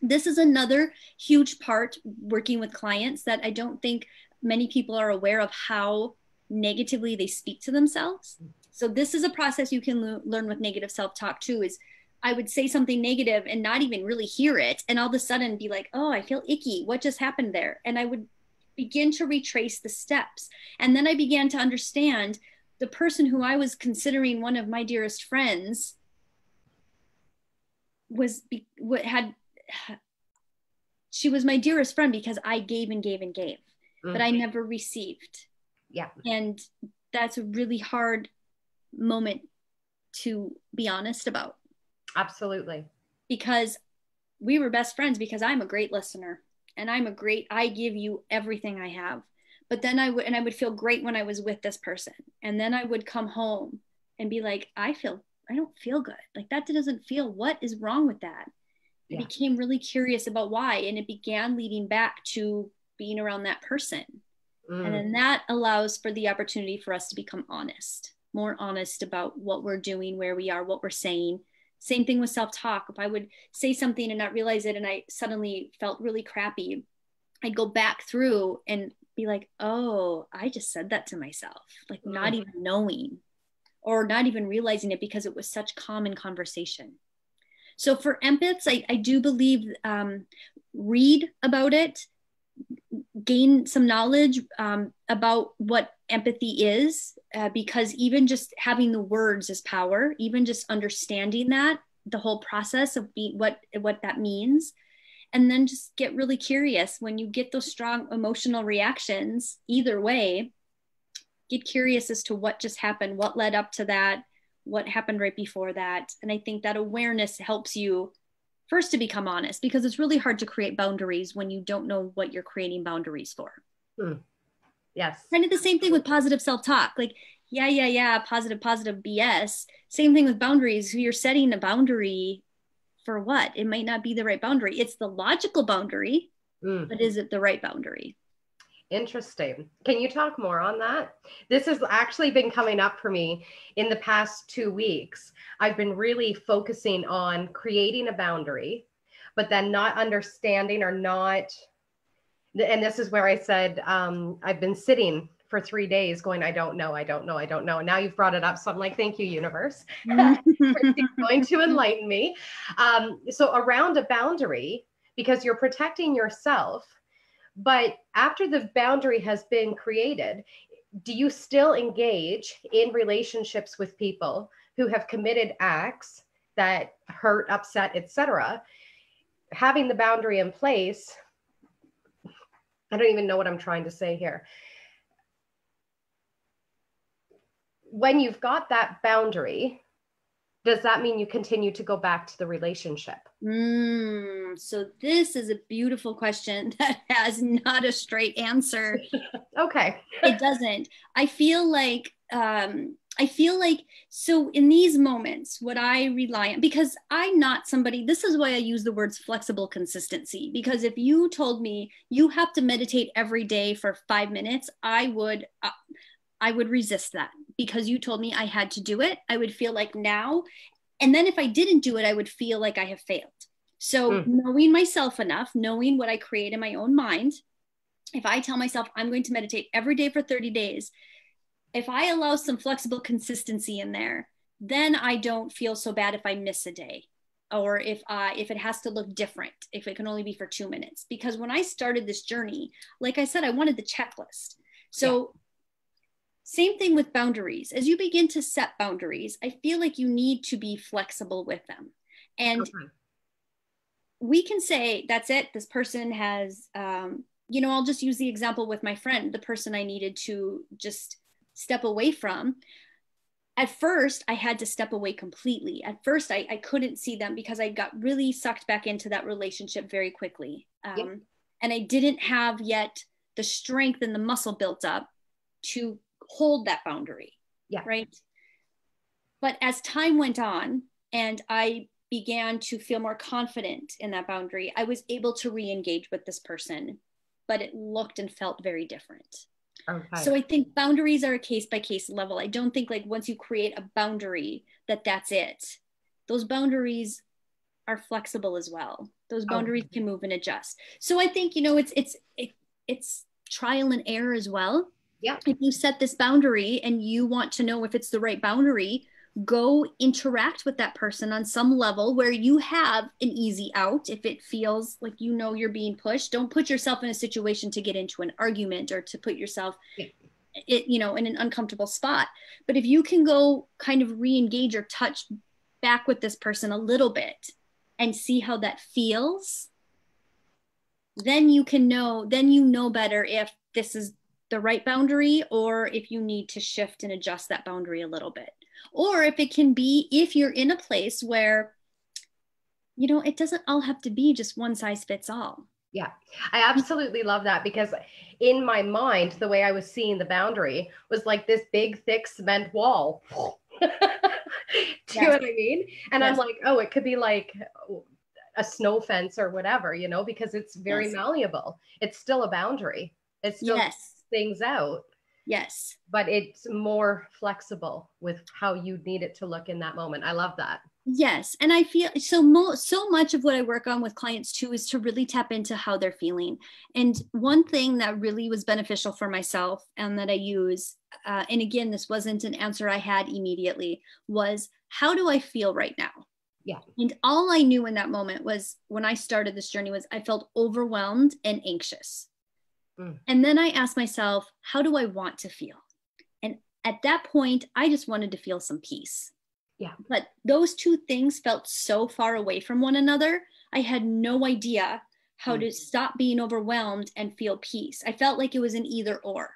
This is another huge part working with clients that I don't think many people are aware of how negatively they speak to themselves. So this is a process you can learn with negative self-talk too, is I would say something negative and not even really hear it. And all of a sudden be like, oh, I feel icky. What just happened there? And I would begin to retrace the steps. And then I began to understand the person who I was considering one of my dearest friends she was my dearest friend because I gave and gave and gave, but I never received. Yeah. And that's a really hard moment to be honest about. Absolutely. Because we were best friends because I'm a great listener and I give you everything I have. But then I would feel great when I was with this person. And then I would come home and be like, I don't feel good. Like that doesn't feel, what is wrong with that? I became really curious about why. And it began leading back to being around that person. And then that allows for the opportunity for us to become honest, more honest about what we're doing, where we are, what we're saying. Same thing with self-talk. If I would say something and not realize it and I suddenly felt really crappy, I'd go back through and be like, oh, I just said that to myself, like not even knowing or not even realizing it because it was such common conversation. So for empaths, I do believe read about it, gain some knowledge about what empathy is, because even just having the words is power, even just understanding that, the whole process of what that means. And then just get really curious when you get those strong emotional reactions, either way, get curious as to what just happened, what led up to that, what happened right before that. And I think that awareness helps you first to become honest, because it's really hard to create boundaries when you don't know what you're creating boundaries for. Yes. Kind of the same thing with positive self-talk. Like, yeah, positive BS. Same thing with boundaries. You're setting a boundary for what? It might not be the right boundary. It's the logical boundary, but is it the right boundary? Interesting. Can you talk more on that? This has actually been coming up for me in the past 2 weeks. I've been really focusing on creating a boundary, but then not understanding or not. And this is where I said, I've been sitting for 3 days going, I don't know. And now you've brought it up. So I'm like, thank you, universe. Kristy's going to enlighten me. So around a boundary, because you're protecting yourself, but after the boundary has been created, do you still engage in relationships with people who have committed acts that hurt, upset, etc.? Having the boundary in place, I don't even know what I'm trying to say here. When you've got that boundary, does that mean you continue to go back to the relationship? So this is a beautiful question that has not a straight answer. Okay. It doesn't. I feel like, so in these moments, what I rely on, because I'm not somebody, this is why I use the words flexible consistency, because if you told me you have to meditate every day for 5 minutes, I would resist that, because you told me I had to do it. I would feel like now, and then if I didn't do it, I would feel like I have failed. So knowing myself enough, knowing what I create in my own mind, if I tell myself I'm going to meditate every day for 30 days, if I allow some flexible consistency in there, then I don't feel so bad if I miss a day, or if it has to look different, if it can only be for 2 minutes. Because when I started this journey, like I said, I wanted the checklist. So Same thing with boundaries. As you begin to set boundaries, I feel like you need to be flexible with them. And we can say, that's it. This person has, I'll just use the example with my friend, the person I needed to just step away from. At first, I had to step away completely. At first, I couldn't see them because I got really sucked back into that relationship very quickly. And I didn't have yet the strength and the muscle built up to hold that boundary. Right. But as time went on and I began to feel more confident in that boundary, I was able to re-engage with this person, but it looked and felt very different. Okay. So I think boundaries are a case by case level. I don't think like once you create a boundary that's it. Those boundaries are flexible as well. Those boundaries can move and adjust. So I think, it's trial and error as well. Yeah. If you set this boundary and you want to know if it's the right boundary, go interact with that person on some level where you have an easy out. If it feels like you're being pushed, don't put yourself in a situation to get into an argument or to put yourself in an uncomfortable spot. But if you can go kind of re-engage or touch back with this person a little bit and see how that feels, then you know better if this is the right boundary or if you need to shift and adjust that boundary a little bit. Or if you're in a place where, it doesn't all have to be just one size fits all. Yeah, I absolutely love that, because in my mind, the way I was seeing the boundary was like this big, thick cement wall. Do you know what I mean? And I'm like, oh, it could be like a snow fence or whatever, because it's very malleable. It's still a boundary. It still things out. Yes. But it's more flexible with how you need it to look in that moment. I love that. Yes. And I feel so much of what I work on with clients too is to really tap into how they're feeling. And one thing that really was beneficial for myself and that I use, and again, this wasn't an answer I had immediately, was how do I feel right now? Yeah. And all I knew in that moment was when I started this journey was I felt overwhelmed and anxious. And then I asked myself, how do I want to feel? And at that point, I just wanted to feel some peace. Yeah. But those two things felt so far away from one another. I had no idea how to stop being overwhelmed and feel peace. I felt like it was an either or.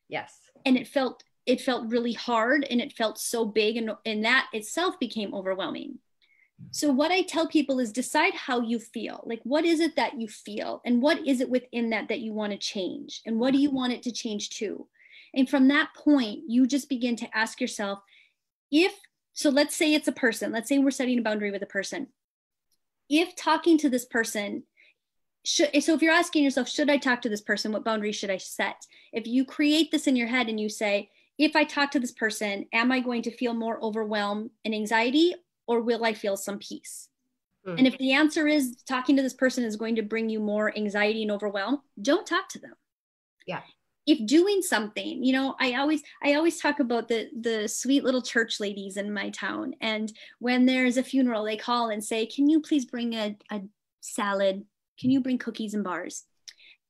Yes. And it felt really hard and it felt so big, and that itself became overwhelming. So what I tell people is decide how you feel. Like, what is it that you feel? And what is it within that you want to change? And what do you want it to change to? And from that point, you just begin to ask yourself, so let's say it's a person. Let's say we're setting a boundary with a person. If talking to this person, so if you're asking yourself, should I talk to this person? What boundary should I set? If you create this in your head and you say, if I talk to this person, am I going to feel more overwhelm and anxiety? Or will I feel some peace? And if the answer is talking to this person is going to bring you more anxiety and overwhelm, don't talk to them. Yeah. If doing something, I always talk about the sweet little church ladies in my town. And when there's a funeral, they call and say, can you please bring a salad? Can you bring cookies and bars?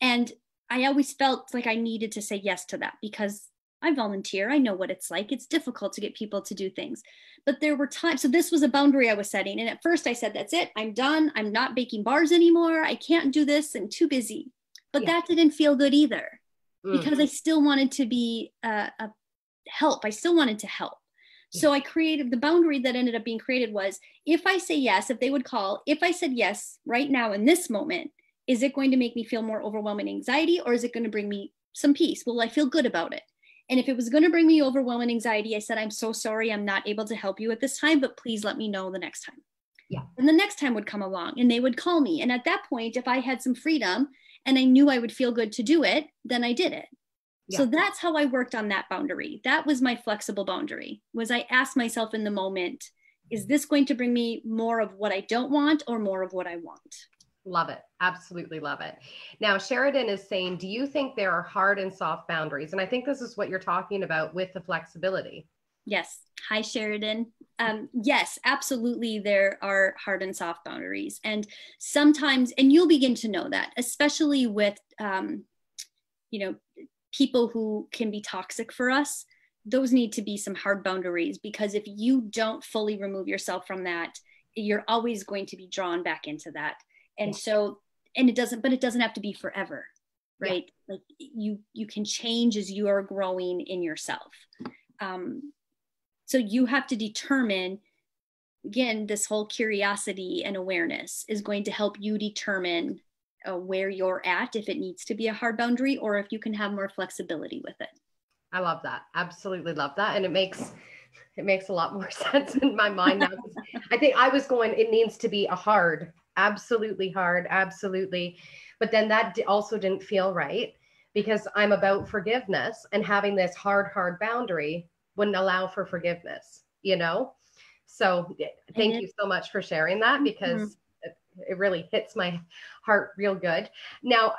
And I always felt like I needed to say yes to that because I volunteer. I know what it's like. It's difficult to get people to do things. But there were times, so this was a boundary I was setting. And at first I said, that's it. I'm done. I'm not baking bars anymore. I can't do this. I'm too busy. But that didn't feel good either because I still wanted to be a help. I still wanted to help. So I created the boundary that ended up being created was if I say yes, if they would call, if I said yes right now in this moment, is it going to make me feel more overwhelming anxiety or is it going to bring me some peace? Will I feel good about it? And if it was going to bring me overwhelming anxiety, I said, I'm so sorry. I'm not able to help you at this time, but please let me know the next time. Yeah. And the next time would come along and they would call me. And at that point, if I had some freedom and I knew I would feel good to do it, then I did it. Yeah. So that's how I worked on that boundary. That was my flexible boundary, was I asked myself in the moment, is this going to bring me more of what I don't want or more of what I want? Love it. Absolutely love it. Now, Sheridan is saying, do you think there are hard and soft boundaries? And I think this is what you're talking about with the flexibility. Yes. Hi, Sheridan. Yes, absolutely. There are hard and soft boundaries. And sometimes, and you'll begin to know that, especially with, people who can be toxic for us, those need to be some hard boundaries, because if you don't fully remove yourself from that, you're always going to be drawn back into that. And so, and it doesn't have to be forever, right? Like you can change as you are growing in yourself. So you have to determine, again, this whole curiosity and awareness is going to help you determine where you're at, if it needs to be a hard boundary, or if you can have more flexibility with it. I love that. Absolutely love that. And it makes a lot more sense in my mind now. I think I was going, it needs to be a hard, absolutely hard, absolutely. But then that also didn't feel right, because I'm about forgiveness, and having this hard boundary wouldn't allow for forgiveness, you know? So thank you so much for sharing that, because it really hits my heart real good. Now,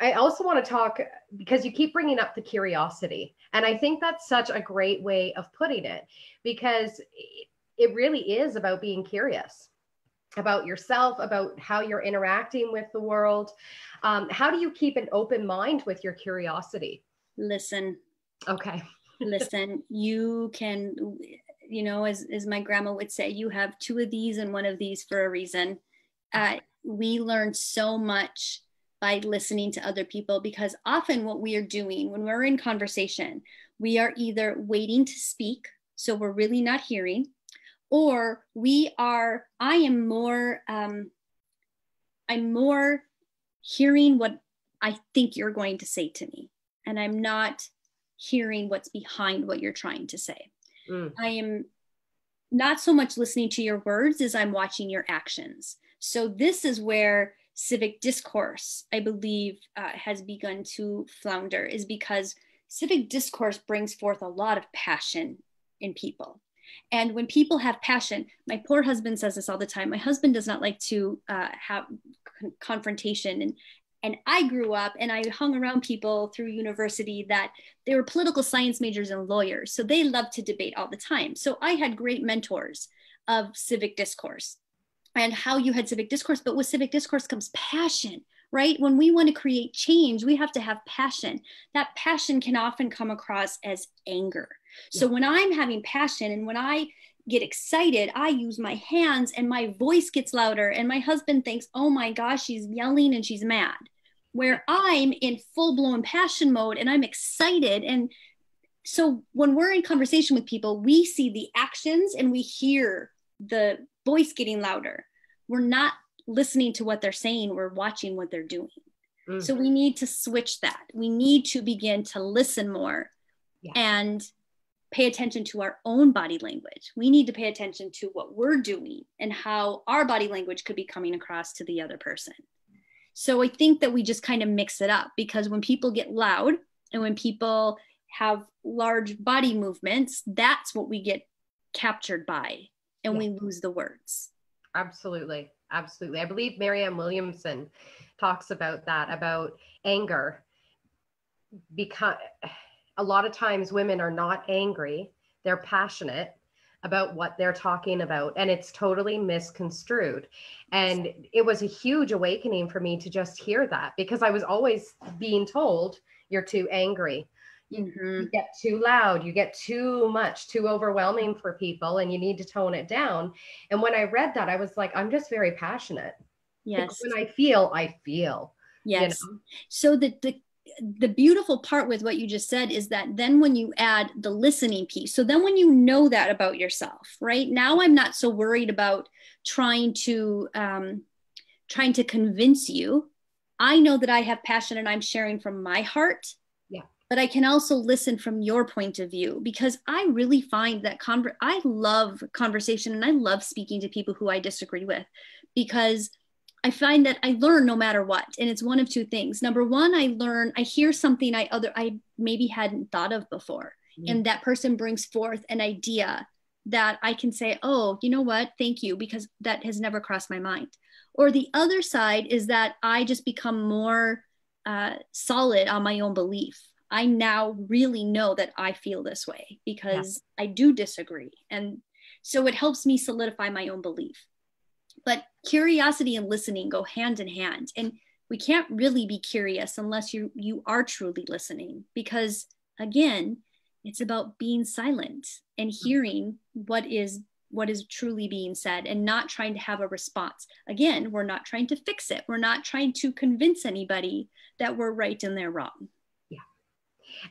I also want to talk, because you keep bringing up the curiosity. And I think that's such a great way of putting it, because it really is about being curious about yourself, about how you're interacting with the world. How do you keep an open mind with your curiosity? Listen. Okay. Listen, you can, as my grandma would say, you have two of these and one of these for a reason. We learn so much by listening to other people, because often what we are doing when we're in conversation, we are either waiting to speak, so we're really not hearing, or I'm more hearing what I think you're going to say to me, and I'm not hearing what's behind what you're trying to say. I am not so much listening to your words as I'm watching your actions. So this is where civic discourse, I believe, has begun to flounder, is because civic discourse brings forth a lot of passion in people. And when people have passion, my poor husband says this all the time. My husband does not like to have confrontation. And I grew up and I hung around people through university that they were political science majors and lawyers. So they loved to debate all the time. So I had great mentors of civic discourse and how you had civic discourse. But with civic discourse comes passion, right? When we want to create change, we have to have passion. That passion can often come across as anger. So when I'm having passion and when I get excited, I use my hands and my voice gets louder. And my husband thinks, oh my gosh, she's yelling and she's mad. Where I'm in full-blown passion mode and I'm excited. And so when we're in conversation with people, we see the actions and we hear the voice getting louder. We're not listening to what they're saying, we're watching what they're doing. So we need to switch that. We need to begin to listen more and pay attention to our own body language. We need to pay attention to what we're doing and how our body language could be coming across to the other person. So I think that we just kind of mix it up, because when people get loud and when people have large body movements, that's what we get captured by, and we lose the words. Absolutely. Absolutely. I believe Marianne Williamson talks about that, about anger, because a lot of times women are not angry, they're passionate about what they're talking about, and it's totally misconstrued. And it was a huge awakening for me to just hear that, because I was always being told, you're too angry, you get too loud, you get too much, too overwhelming for people, and you need to tone it down. And when I read that, I was like, I'm just very passionate. Like, when I feel yes. You know? So the beautiful part with what you just said is that then when you add the listening piece, so then when you know that about yourself, right now, I'm not so worried about trying to convince you. I know that I have passion and I'm sharing from my heart, but I can also listen from your point of view, because I really find that I love conversation and I love speaking to people who I disagree with, because I find that I learn no matter what. And it's one of two things. Number one, I hear something I maybe hadn't thought of before. And that person brings forth an idea that I can say, oh, you know what? Thank you, because that has never crossed my mind. Or the other side is that I just become more solid on my own belief. I now really know that I feel this way because I do disagree. And so it helps me solidify my own belief. But curiosity and listening go hand in hand. And We can't really be curious unless you are truly listening, because again, it's about being silent and hearing what is truly being said and not trying to have a response. Again, we're not trying to fix it. We're not trying to convince anybody that we're right and they're wrong. Yeah.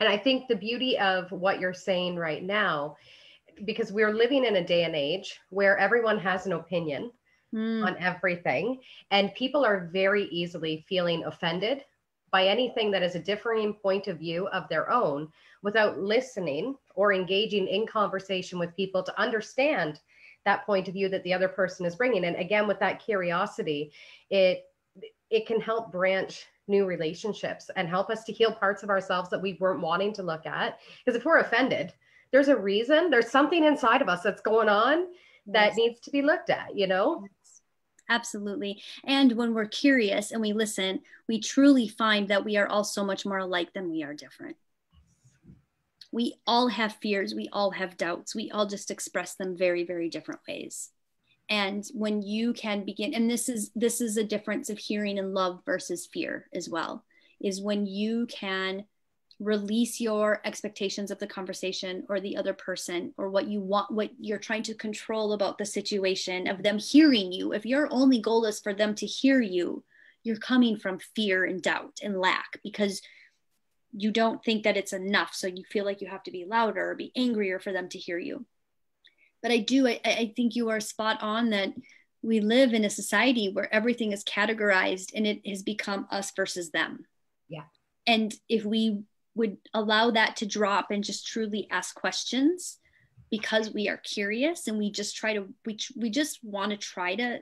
And I think the beauty of what you're saying right now, because we're living in a day and age where everyone has an opinion on everything, and people are very easily feeling offended by anything that is a differing point of view of their own, without listening or engaging in conversation with people to understand that point of view that the other person is bringing. And again, with that curiosity, it can help branch new relationships and help us to heal parts of ourselves that we weren't wanting to look at. Because if we're offended, there's a reason, there's something inside of us that's going on that needs to be looked at, you know? Absolutely. And when we're curious and we listen, we truly find that we are all so much more alike than we are different. We all have fears. We all have doubts. We all just express them very, very different ways. And when you can begin, and this is a difference of hearing and love versus fear as well, is when you can release your expectations of the conversation or the other person, or what you want, what you're trying to control about the situation of them hearing you. If your only goal is for them to hear you, you're coming from fear and doubt and lack, because you don't think that it's enough. So you feel like you have to be louder or be angrier for them to hear you. But I think you are spot on that we live in a society where everything is categorized and it has become us versus them. Yeah. And if we would allow that to drop and just truly ask questions, because we are curious and we just want to try to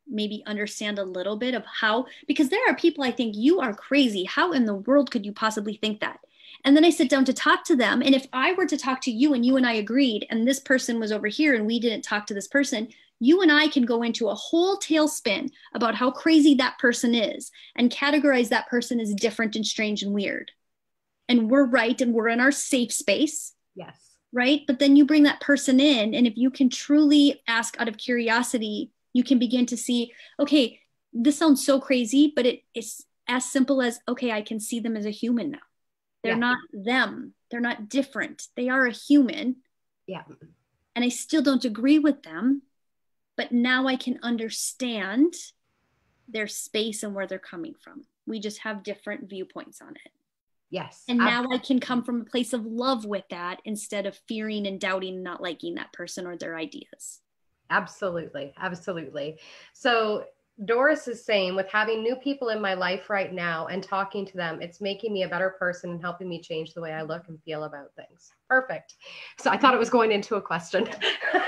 maybe understand a little bit of how, because there are people I think, you are crazy. How in the world could you possibly think that? And then I sit down to talk to them. And if I were to talk to you and you and I agreed, and this person was over here and we didn't talk to this person, you and I can go into a whole tailspin about how crazy that person is and categorize that person as different and strange and weird. And we're right, and we're in our safe space. Yes. Right? But then you bring that person in, and if you can truly ask out of curiosity, you can begin to see, okay, this sounds so crazy, but it's as simple as, okay, I can see them as a human now. They're not them. They're not different. They are a human. Yeah. And I still don't agree with them, but now I can understand their space and where they're coming from. We just have different viewpoints on it. Yes. And now I can come from a place of love with that instead of fearing and doubting and not liking that person or their ideas. Absolutely. Absolutely. So Doris is saying, with having new people in my life right now and talking to them, it's making me a better person and helping me change the way I look and feel about things. Perfect. So I thought it was going into a question.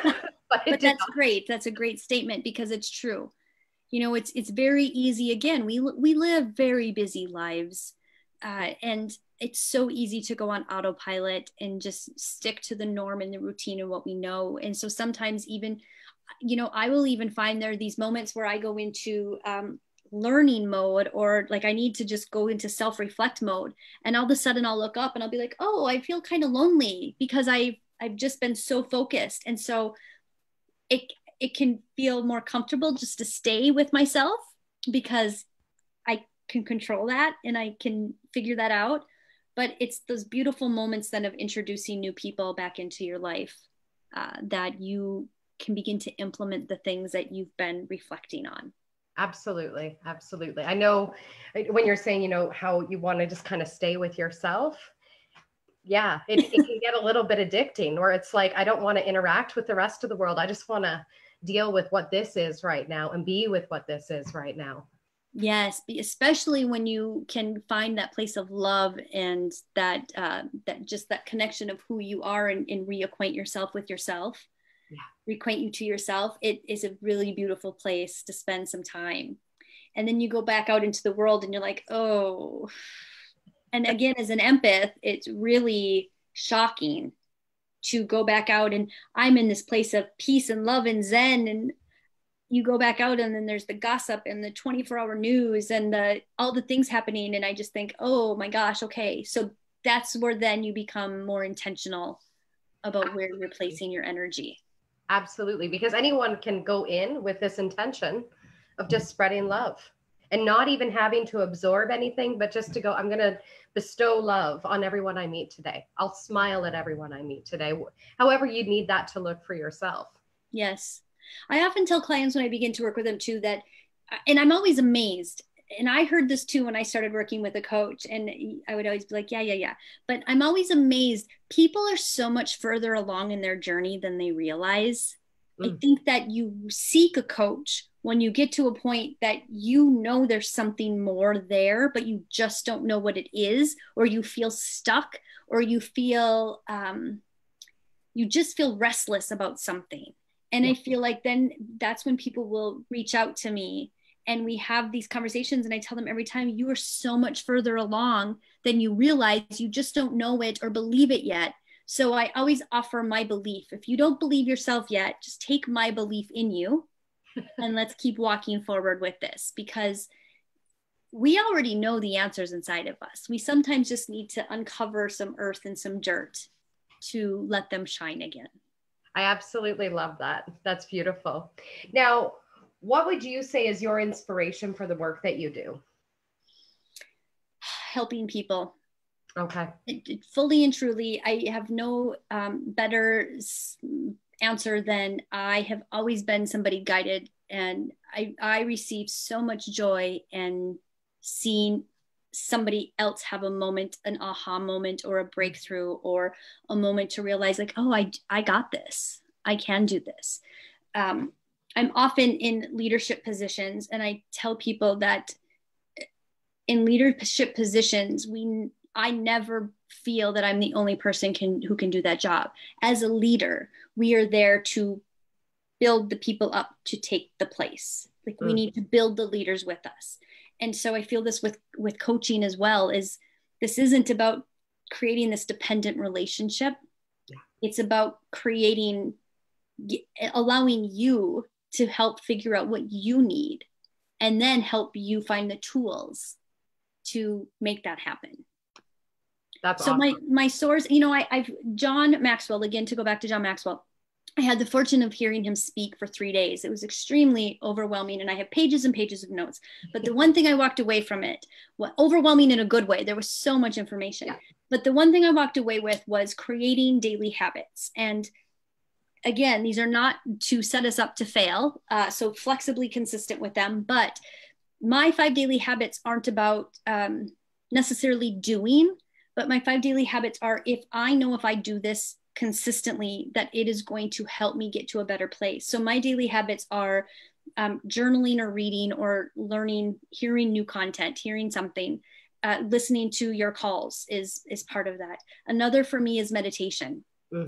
but that's great. That's a great statement, because it's true. You know, it's very easy. Again, we live very busy lives. And it's so easy to go on autopilot and just stick to the norm and the routine and what we know. And so sometimes even, you know, I will even find there are these moments where I go into learning mode, or like I need to just go into self-reflect mode. And all of a sudden I'll look up and I'll be like, oh, I feel kind of lonely because I've just been so focused. And so it can feel more comfortable just to stay with myself, because I can control that and I can figure that out. But it's those beautiful moments then of introducing new people back into your life that you can begin to implement the things that you've been reflecting on. Absolutely. Absolutely. I know when you're saying, you know, how you want to just kind of stay with yourself. Yeah, it can get a little bit addicting, where it's like, I don't want to interact with the rest of the world. I just want to deal with what this is right now and be with what this is right now. Yes, especially when you can find that place of love and that just that connection of who you are, and reacquaint yourself with yourself, reacquaint you to yourself. It is a really beautiful place to spend some time. And then you go back out into the world and you're like, oh, and again, as an empath, it's really shocking to go back out, and I'm in this place of peace and love and zen, and you go back out and then there's the gossip and the 24-hour news and all the things happening. And I just think, oh my gosh, okay. So that's where then you become more intentional about where you're placing your energy. Absolutely. Because anyone can go in with this intention of just spreading love. and not even having to absorb anything, but just to go, I'm going to bestow love on everyone I meet today. I'll smile at everyone I meet today. However you need that to look for yourself. Yes. I often tell clients when I begin to work with them too that, and I'm always amazed, and I heard this too when I started working with a coach, and I would always be like, yeah. But I'm always amazed. People are so much further along in their journey than they realize. I think that you seek a coach when you get to a point that you know there's something more there, but you just don't know what it is, or you feel stuck, or you feel, you just feel restless about something. And I feel like then that's when people will reach out to me and we have these conversations, and I tell them every time, you are so much further along than you realize. You just don't know it or believe it yet. So I always offer my belief. If you don't believe yourself yet, just take my belief in you and let's keep walking forward with this, because we already know the answers inside of us. We sometimes just need to uncover some earth and some dirt to let them shine again. I absolutely love that. That's beautiful. Now, what would you say is your inspiration for the work that you do? Helping people. Okay. Fully and truly, I have no better answer than I have always been somebody guided, and I receive so much joy in seeing somebody else have a moment, an aha moment or a breakthrough or a moment to realize like, oh, I got this. I can do this. I'm often in leadership positions, and I tell people that in leadership positions, I never feel that I'm the only person who can do that job. As a leader, we are there to build the people up to take the place. Like we need to build the leaders with us. And so I feel this with coaching as well, is this isn't about creating this dependent relationship. Yeah. It's about allowing you to help figure out what you need, and then help you find the tools to make that happen. That's so awesome. my source, I've John Maxwell, again, to go back to John Maxwell, I had the fortune of hearing him speak for 3 days. It was extremely overwhelming, and I have pages and pages of notes. But the one thing I walked away from it, overwhelming in a good way, there was so much information. Yeah. But the one thing I walked away with was creating daily habits. And again, these are not to set us up to fail, so flexibly consistent with them. But my 5 daily habits aren't about necessarily doing, but my 5 daily habits are, if I know if I do this consistently, that it is going to help me get to a better place. So my daily habits are journaling or reading or learning, hearing new content, hearing something, listening to your calls is part of that. Another for me is meditation.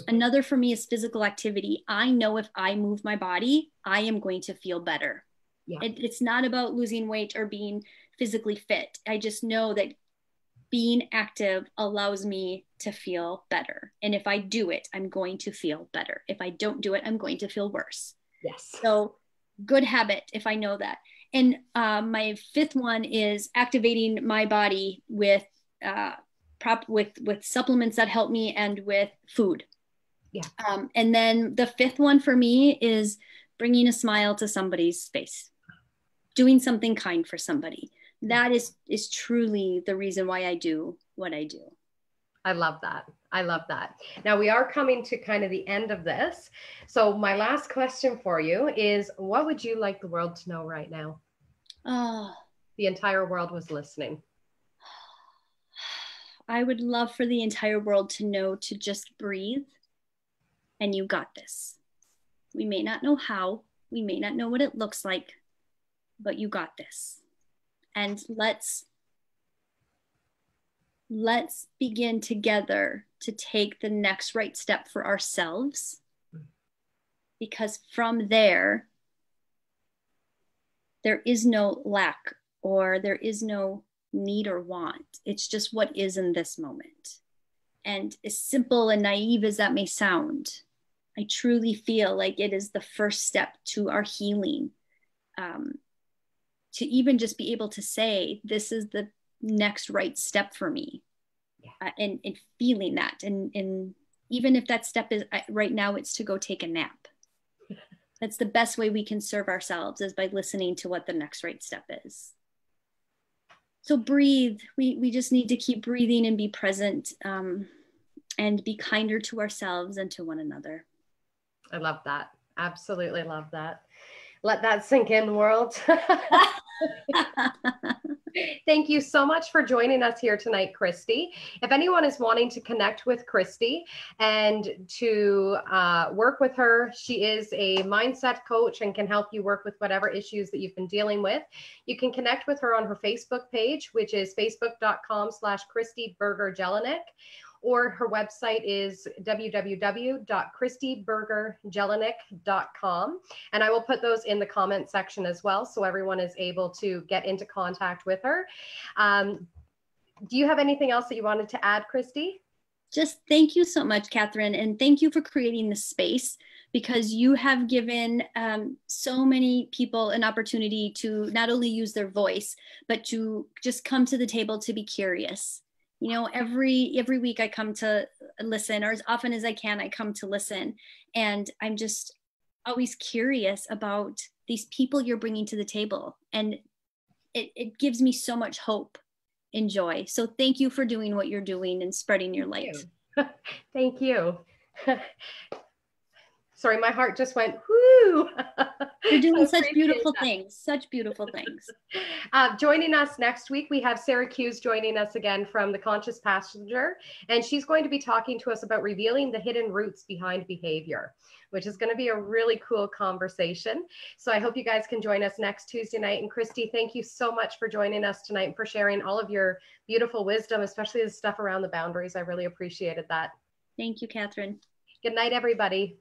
Another for me is physical activity. I know if I move my body, I am going to feel better. Yeah. It's not about losing weight or being physically fit. I just know that being active allows me to feel better. And if I do it, I'm going to feel better. If I don't do it, I'm going to feel worse. Yes. So good habit, if I know that. And my 5th one is activating my body with supplements that help me, and with food. Yeah. And then the 5th one for me is bringing a smile to somebody's face, doing something kind for somebody. That is truly the reason why I do what I do. I love that. I love that. Now we are coming to kind of the end of this. So my last question for you is, what would you like the world to know right now? The entire world was listening. I would love for the entire world to know to just breathe, and you got this. We may not know how, we may not know what it looks like, but you got this. And let's begin together to take the next right step for ourselves, because from there is no lack, or there is no need or want. It's just what is in this moment. And as simple and naive as that may sound, I truly feel like it is the first step to our healing. To even just be able to say, this is the next right step for me. Yeah. And feeling that. And even if that step is right now, it's to go take a nap. That's the best way we can serve ourselves, is by listening to what the next right step is. So breathe. We just need to keep breathing and be present, and be kinder to ourselves and to one another. I love that. Absolutely love that. Let that sink in, world. Thank you so much for joining us here tonight, Kristy. If anyone is wanting to connect with Kristy and to work with her, she is a mindset coach and can help you work with whatever issues that you've been dealing with. You can connect with her on her Facebook page, which is facebook.com/Kristy Berger Jelinek. Or her website is www.kristybergerjelinek.com. And I will put those in the comment section as well, so everyone is able to get into contact with her. Do you have anything else that you wanted to add, Kristy? Just thank you so much, Catherine. And thank you for creating this space, because you have given so many people an opportunity to not only use their voice, but to just come to the table to be curious. You know, every week I come to listen, or as often as I can, I come to listen. And I'm just always curious about these people you're bringing to the table. And it gives me so much hope and joy. So thank you for doing what you're doing and spreading your light. Thank you. Sorry, my heart just went, whoo. You're doing such beautiful things, such beautiful things. Joining us next week, we have Sarah Hughes joining us again from The Conscious Passenger, and she's going to be talking to us about revealing the hidden roots behind behavior, which is going to be a really cool conversation. So I hope you guys can join us next Tuesday night. And Kristy, thank you so much for joining us tonight and for sharing all of your beautiful wisdom, especially the stuff around the boundaries. I really appreciated that. Thank you, Catherine. Good night, everybody.